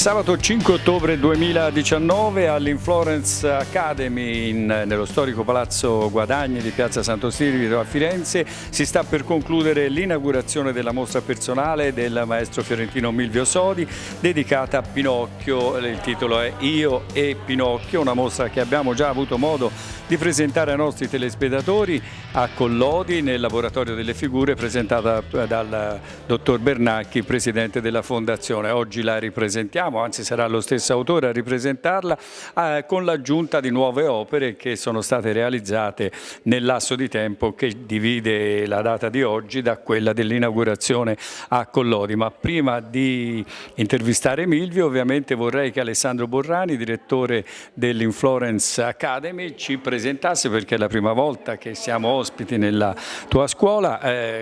Sabato 5 ottobre 2019 all'Inflorence Academy nello storico Palazzo Guadagni di Piazza Santo Spirito a Firenze si sta per concludere l'inaugurazione della mostra personale del maestro fiorentino Milvio Sodi dedicata a Pinocchio. Il titolo è Io e Pinocchio, una mostra che abbiamo già avuto modo di presentare ai nostri telespettatori a Collodi nel laboratorio delle figure, presentata dal dottor Bernacchi, presidente della fondazione. Oggi la ripresentiamo, anzi sarà lo stesso autore a ripresentarla, con l'aggiunta di nuove opere che sono state realizzate nel lasso di tempo che divide la data di oggi da quella dell'inaugurazione a Collodi. Ma prima di intervistare Milvio, ovviamente vorrei che Alessandro Borrani, direttore dell'Inflorence Academy, ci presentasse, perché è la prima volta che siamo ospiti nella tua scuola,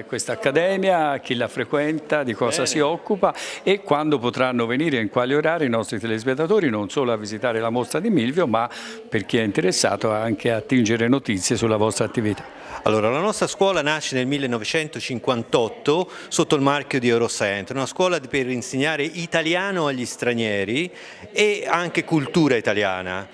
questa accademia, chi la frequenta, di cosa si occupa e quando potranno venire, in quali orari, i nostri telespettatori non solo a visitare la mostra di Milvio, ma per chi è interessato anche a attingere notizie sulla vostra attività. Allora, la nostra scuola nasce nel 1958 sotto il marchio di Eurocentro, una scuola per insegnare italiano agli stranieri e anche cultura italiana.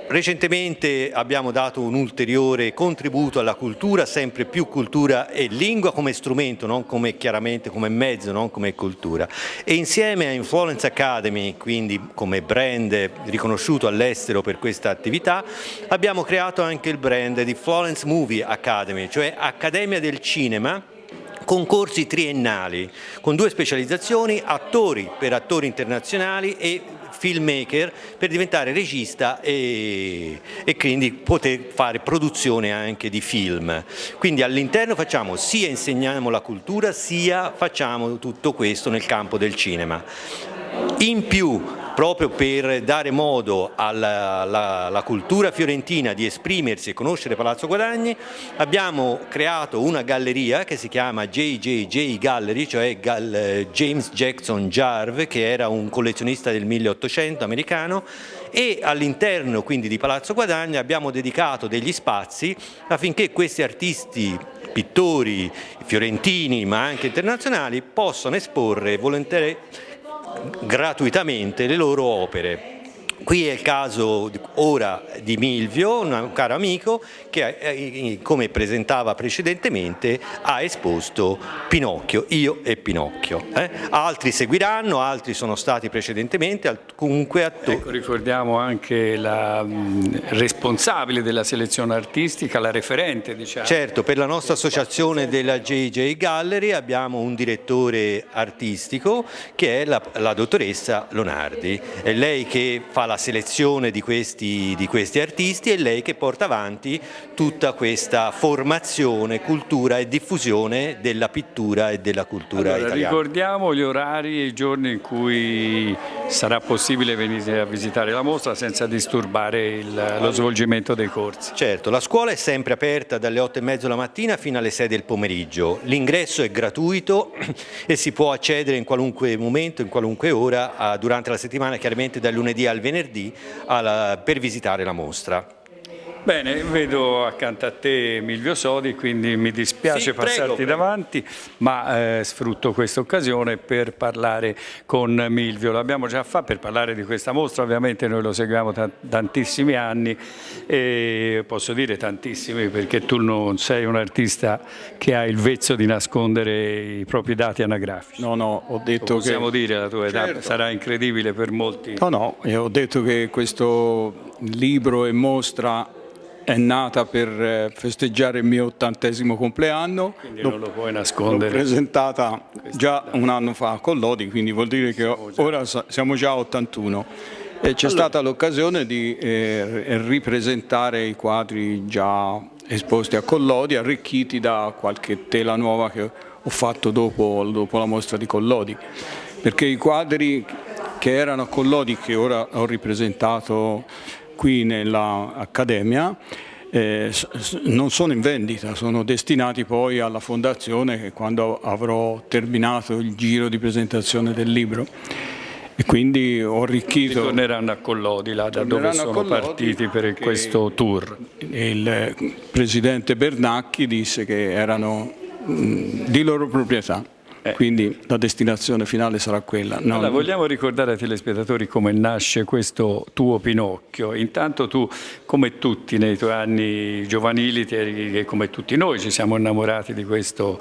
Recentemente abbiamo dato un ulteriore contributo alla cultura, sempre più cultura e lingua come strumento, non come chiaramente come mezzo, non come cultura. E insieme a Influence Academy, quindi come brand riconosciuto all'estero per questa attività, abbiamo creato anche il brand di Florence Movie Academy, cioè Accademia del Cinema, con corsi triennali, con due specializzazioni: attori per attori internazionali e filmmaker per diventare regista e quindi poter fare produzione anche di film. Quindi all'interno facciamo sia insegniamo la cultura, sia facciamo tutto questo nel campo del cinema. In più, proprio per dare modo alla cultura fiorentina di esprimersi e conoscere Palazzo Guadagni, abbiamo creato una galleria che si chiama JJJ Gallery, cioè James Jackson Jarve, che era un collezionista del 1800 americano, e all'interno quindi di Palazzo Guadagni abbiamo dedicato degli spazi affinché questi artisti, pittori fiorentini ma anche internazionali, possano esporre gratuitamente le loro opere. Qui è il caso ora di Milvio, un caro amico che, come presentava precedentemente, ha esposto Pinocchio, Io e Pinocchio. Altri seguiranno, altri sono stati precedentemente, comunque attori. Ecco, ricordiamo anche la responsabile della selezione artistica, la referente, diciamo. Certo, per la nostra associazione della JJ Gallery abbiamo un direttore artistico che è la dottoressa Lonardi. È lei che fa la selezione di questi artisti, è lei che porta avanti tutta questa formazione, cultura e diffusione della pittura e della cultura italiana. Ricordiamo gli orari e i giorni in cui sarà possibile venire a visitare la mostra senza disturbare lo svolgimento dei corsi. Certo, la scuola è sempre aperta dalle 8:30 la mattina fino alle 6 del pomeriggio. L'ingresso è gratuito e si può accedere in qualunque momento, in qualunque ora, durante la settimana, chiaramente dal lunedì al venerdì, per visitare la mostra. Bene, vedo accanto a te Milvio Sodi, quindi mi dispiace passarti davanti, ma sfrutto questa occasione per parlare con Milvio. L'abbiamo già fatto per parlare di questa mostra, ovviamente noi lo seguiamo da tantissimi anni e posso dire tantissimi perché tu non sei un artista che ha il vezzo di nascondere i propri dati anagrafici. No, ho detto lo possiamo dire la tua età, sarà incredibile per molti. No, io ho detto che questo libro e mostra è nata per festeggiare il mio 80° compleanno. Quindi non lo puoi nascondere. L'ho presentata già un anno fa a Collodi, quindi vuol dire che ora siamo già a 81. E c'è stata l'occasione di ripresentare i quadri già esposti a Collodi, arricchiti da qualche tela nuova che ho fatto dopo la mostra di Collodi. Perché i quadri che erano a Collodi, che ora ho ripresentato qui nell'Accademia, non sono in vendita, sono destinati poi alla fondazione che quando avrò terminato il giro di presentazione del libro. E quindi ho arricchito. Torneranno a Collodi, là da dove sono partiti per questo tour. Il presidente Bernacchi disse che erano di loro proprietà. quindi la destinazione finale sarà quella. No, allora, vogliamo ricordare ai telespettatori come nasce questo tuo Pinocchio. Intanto tu, come tutti nei tuoi anni giovanili, e come tutti noi, ci siamo innamorati di questo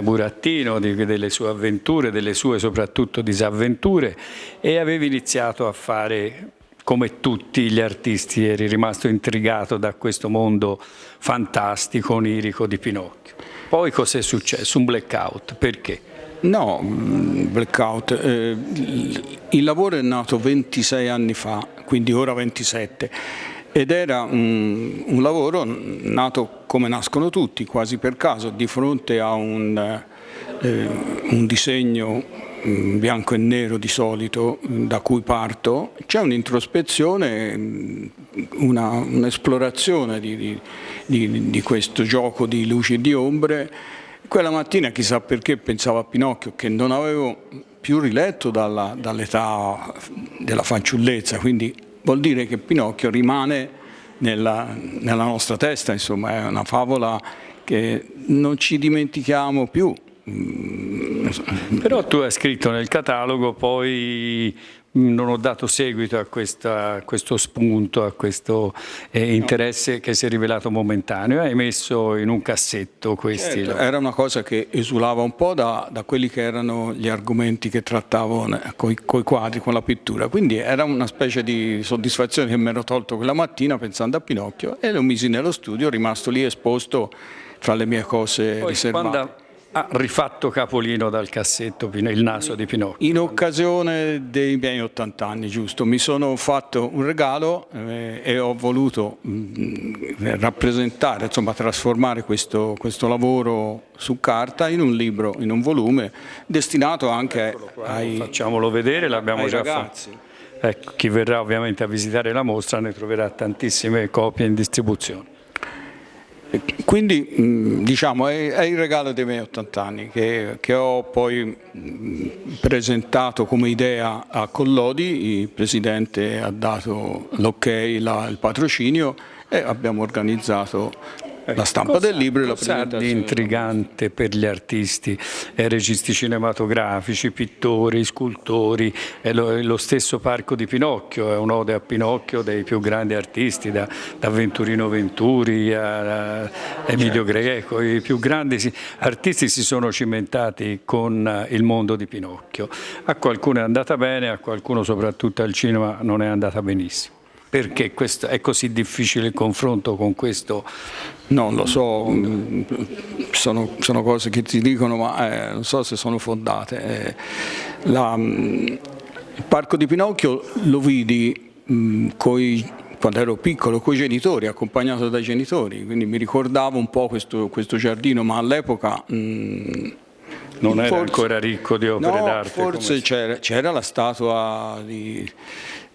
burattino, delle sue avventure, delle sue soprattutto disavventure, e avevi iniziato a fare, come tutti gli artisti, eri rimasto intrigato da questo mondo fantastico, onirico di Pinocchio. Poi cos'è successo? Un blackout, perché? No, blackout. Il lavoro è nato 26 anni fa, quindi ora 27, ed era un lavoro nato come nascono tutti, quasi per caso, di fronte a un disegno bianco e nero di solito da cui parto. C'è un'introspezione, un'esplorazione di questo gioco di luci e di ombre. Quella mattina, chissà perché, pensavo a Pinocchio, che non avevo più riletto dall'età della fanciullezza, quindi vuol dire che Pinocchio rimane nella nostra testa, insomma, è una favola che non ci dimentichiamo più. Però tu hai scritto nel catalogo, poi non ho dato seguito a questo spunto, a questo interesse che si è rivelato momentaneo, hai messo in un cassetto questi. Certo, era una cosa che esulava un po' da quelli che erano gli argomenti che trattavo coi quadri, con la pittura, quindi era una specie di soddisfazione che mi ero tolto quella mattina pensando a Pinocchio, e lo misi nello studio, rimasto lì esposto fra le mie cose poi, riservate. Quando ha rifatto capolino dal cassetto il naso di Pinocchio? In occasione dei miei 80 anni, giusto, mi sono fatto un regalo e ho voluto rappresentare, insomma trasformare questo lavoro su carta in un libro, in un volume, destinato anche ai Facciamolo vedere, l'abbiamo già ragazzi. fatto. Ecco, chi verrà ovviamente a visitare la mostra ne troverà tantissime copie in distribuzione. Quindi diciamo è il regalo dei miei 80 anni che ho poi presentato come idea a Collodi, il Presidente ha dato l'ok, il patrocinio, e abbiamo organizzato la stampa del libro e la presentazione. Di intrigante per gli artisti, registi cinematografici, pittori, scultori, lo stesso Parco di Pinocchio è un'ode a Pinocchio dei più grandi artisti, da Venturino Venturi a Emilio Greco. I più grandi artisti si sono cimentati con il mondo di Pinocchio. A qualcuno è andata bene, a qualcuno soprattutto al cinema non è andata benissimo. Perché è così difficile il confronto con questo? Non lo so, sono cose che ti dicono, ma non so se sono fondate. Il Parco di Pinocchio lo vidi quando ero piccolo, coi genitori, accompagnato dai genitori, quindi mi ricordavo un po' questo giardino, ma all'epoca non era ancora ricco di opere d'arte. Forse c'era la statua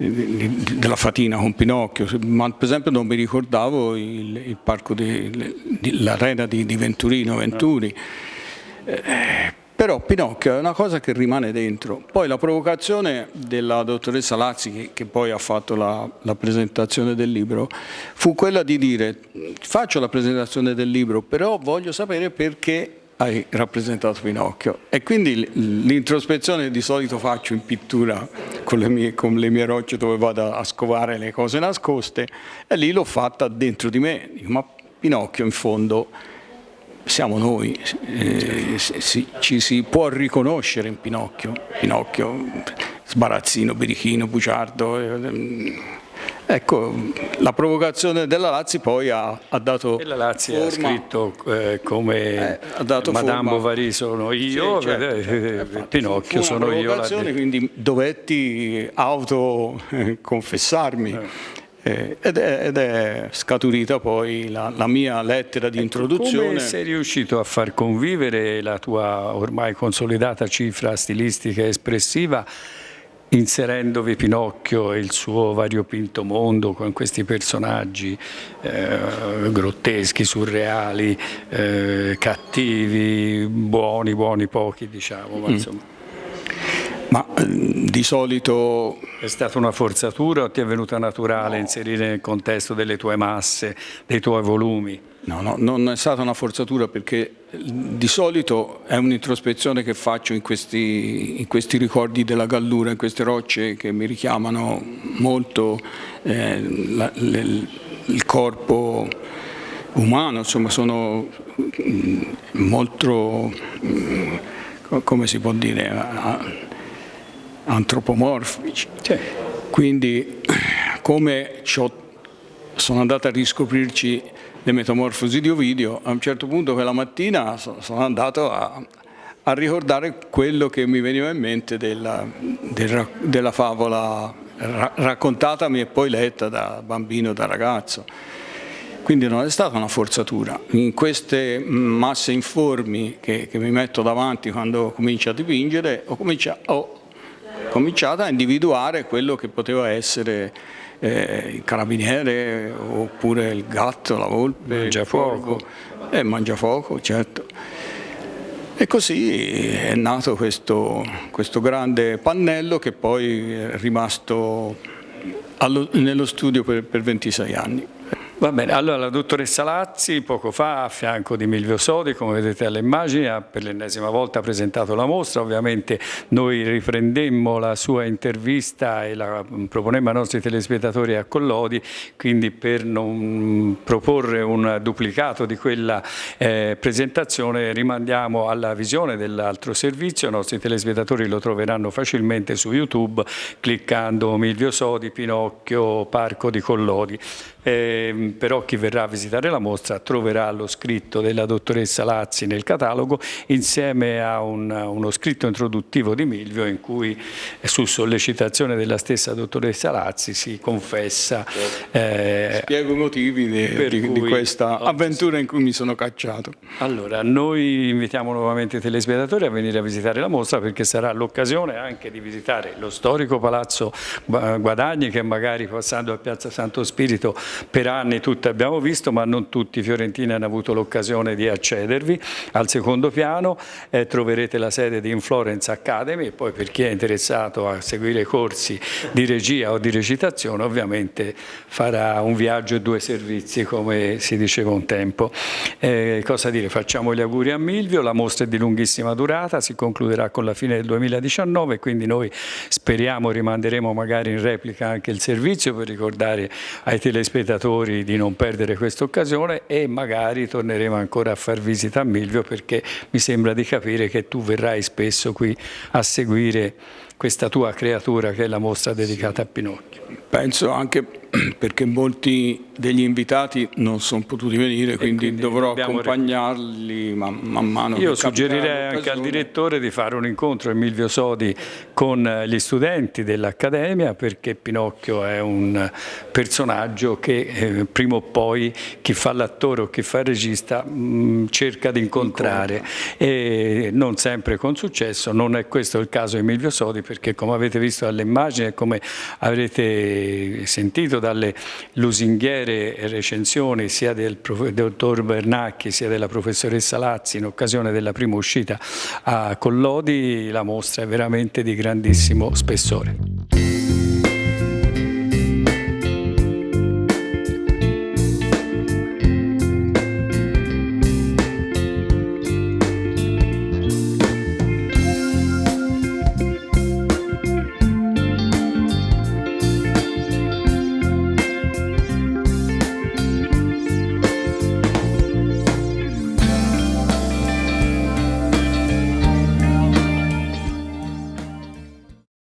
della fatina con Pinocchio, ma per esempio non mi ricordavo il parco l'arena di Venturino Venturi. Però Pinocchio è una cosa che rimane dentro. Poi la provocazione della dottoressa Lazzi, che poi ha fatto la presentazione del libro, fu quella di dire: faccio la presentazione del libro, però voglio sapere perché hai rappresentato Pinocchio. E quindi l'introspezione che di solito faccio in pittura con le mie rocce dove vado a scovare le cose nascoste, e lì l'ho fatta dentro di me. Dico, ma Pinocchio in fondo siamo noi, ci si può riconoscere in Pinocchio, sbarazzino, birichino, bugiardo. Ecco, la provocazione della Lazzi poi ha dato e la Lazzi forma, ha scritto come ha dato Madame forma. Bovary sono io, Sì, certo. Pinocchio sono io. Quindi dovetti autoconfessarmi. Ed è scaturita poi la mia lettera di introduzione. Come sei riuscito a far convivere la tua ormai consolidata cifra stilistica e espressiva, inserendovi Pinocchio e il suo variopinto mondo con questi personaggi grotteschi, surreali, cattivi, buoni, pochi, diciamo, ma insomma. Ma di solito è stata una forzatura o ti è venuta naturale inserire nel contesto delle tue masse, dei tuoi volumi? No, non è stata una forzatura, perché di solito è un'introspezione che faccio in questi ricordi della Gallura, in queste rocce che mi richiamano molto il corpo umano, insomma sono molto, come si può dire, antropomorfici. Quindi come sono andato a riscoprirci le metamorfosi di Ovidio, a un certo punto quella mattina sono andato a ricordare quello che mi veniva in mente della favola raccontatami e poi letta da bambino, da ragazzo. Quindi non è stata una forzatura. In queste masse informi che mi metto davanti quando comincio a dipingere, ho cominciato a individuare quello che poteva essere il carabiniere, oppure il gatto, la volpe, Mangiafuoco. Mangiafuoco, certo. E così è nato questo grande pannello che poi è rimasto nello studio per 26 anni. Va bene, allora la dottoressa Lazzi poco fa a fianco di Milvio Sodi, come vedete alle immagini, ha per l'ennesima volta presentato la mostra. Ovviamente noi riprendemmo la sua intervista e la proponemmo ai nostri telespettatori a Collodi, quindi per non proporre un duplicato di quella presentazione rimandiamo alla visione dell'altro servizio. I nostri telespettatori lo troveranno facilmente su YouTube cliccando Milvio Sodi, Pinocchio, Parco di Collodi. Però chi verrà a visitare la mostra troverà lo scritto della dottoressa Lazzi nel catalogo, insieme a uno scritto introduttivo di Milvio in cui, su sollecitazione della stessa dottoressa Lazzi, si confessa. Spiego i motivi di questa avventura in cui mi sono cacciato. Allora, noi invitiamo nuovamente i telespettatori a venire a visitare la mostra, perché sarà l'occasione anche di visitare lo storico Palazzo Guadagni, che magari passando a Piazza Santo Spirito per anni tutti abbiamo visto, ma non tutti i fiorentini hanno avuto l'occasione di accedervi. Al secondo piano troverete la sede di Inflorenz Academy, e poi per chi è interessato a seguire corsi di regia o di recitazione ovviamente farà un viaggio e 2 servizi, come si diceva un tempo. Cosa dire? Facciamo gli auguri a Milvio. La mostra è di lunghissima durata, si concluderà con la fine del 2019, quindi noi speriamo, rimanderemo magari in replica anche il servizio per ricordare ai telespettatori di non perdere questa occasione, e magari torneremo ancora a far visita a Milvio, perché mi sembra di capire che tu verrai spesso qui a seguire questa tua creatura che è la mostra dedicata a Pinocchio. Penso anche perché molti degli invitati non sono potuti venire, quindi dovrò accompagnarli man mano. Io suggerirei anche al direttore di fare un incontro, Milvio Sodi, con gli studenti dell'Accademia, perché Pinocchio è un personaggio che prima o poi chi fa l'attore o chi fa il regista cerca di incontrare, e non sempre con successo. Non è questo il caso di Milvio Sodi, perché come avete visto dalle immagini e come avrete sentito dalle lusinghiere recensioni sia del dottor Bernacchi sia della professoressa Lazzi in occasione della prima uscita a Collodi, la mostra è veramente di grandissimo spessore.